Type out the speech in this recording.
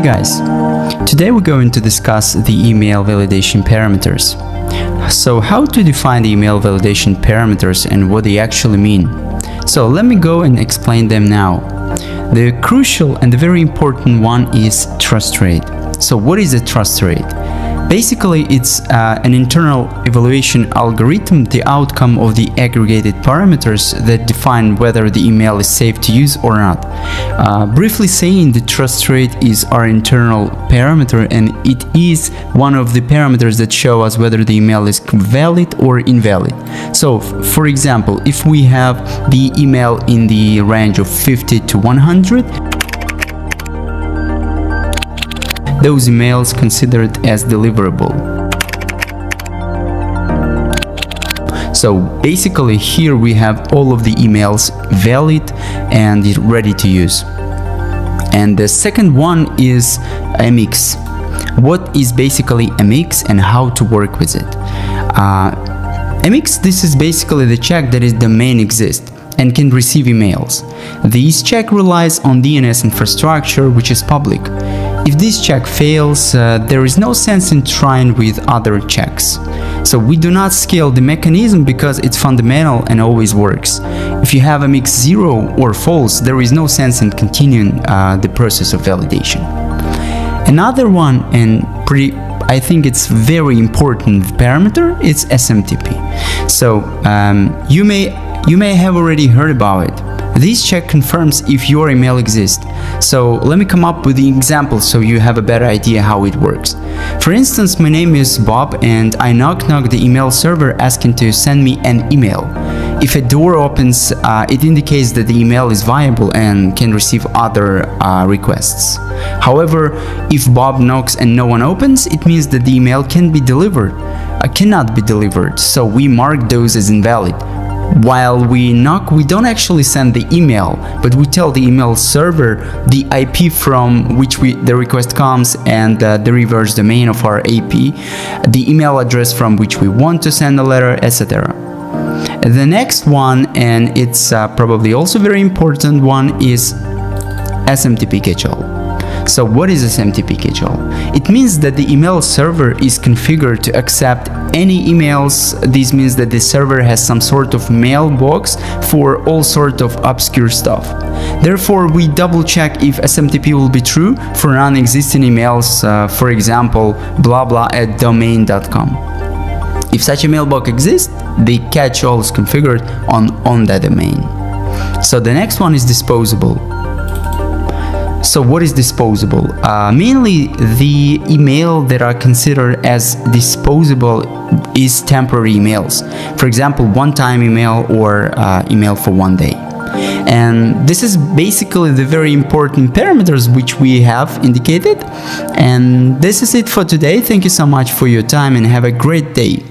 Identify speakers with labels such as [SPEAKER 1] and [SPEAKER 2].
[SPEAKER 1] guys, today we're going to discuss the email validation parameters. So how to define the email validation parameters and what they actually mean. So let me go and explain them now. The crucial and the very important one is trust rate. So what is a trust rate? Basically, it's an internal evaluation algorithm, the outcome of the aggregated parameters that define whether the email is safe to use or not. Briefly saying, the trust rate is our internal parameter, and it is one of the parameters that show us whether the email is valid or invalid. So, for example, if we have the email in the range of 50 to 100, those emails considered as deliverable. So basically here we have all of the emails valid and ready to use. And the second one is a mix. What is basically a mix and how to work with it? A mix, this is basically the check that is domain exist and can receive emails. This check relies on DNS infrastructure, which is public. If this check fails, there is no sense in trying with other checks. So we do not scale the mechanism because it's fundamental and always works. If you have a mix 0 or false, there is no sense in continuing the process of validation. Another one, and I think it's very important parameter, is SMTP. So you may have already heard about it. This check confirms if your email exists. So let me come up with the example so you have a better idea how it works. For instance, my name is Bob and I knock the email server asking to send me an email. If a door opens, it indicates that the email is viable and can receive other requests. However, if Bob knocks and no one opens, it means that the email cannot be delivered, so we mark those as invalid. While we knock, we don't actually send the email, but we tell the email server the IP from which the request comes and the reverse domain of our AP, the email address from which we want to send a letter, etc. The next one, and it's probably also very important one, is SMTP catch-all. So what is SMTP catch-all? It means that the email server is configured to accept any emails. This means that the server has some sort of mailbox for all sort of obscure stuff. Therefore, we double check if SMTP will be true for non-existing emails, for example, blah blah at domain.com. If such a mailbox exists, the catch-all is configured on that domain. So the next one is disposable. So what is disposable? Mainly the email that are considered as disposable is temporary emails. For example, one-time email or email for one day. And this is basically the very important parameters which we have indicated. And this is it for today. Thank you so much for your time and have a great day.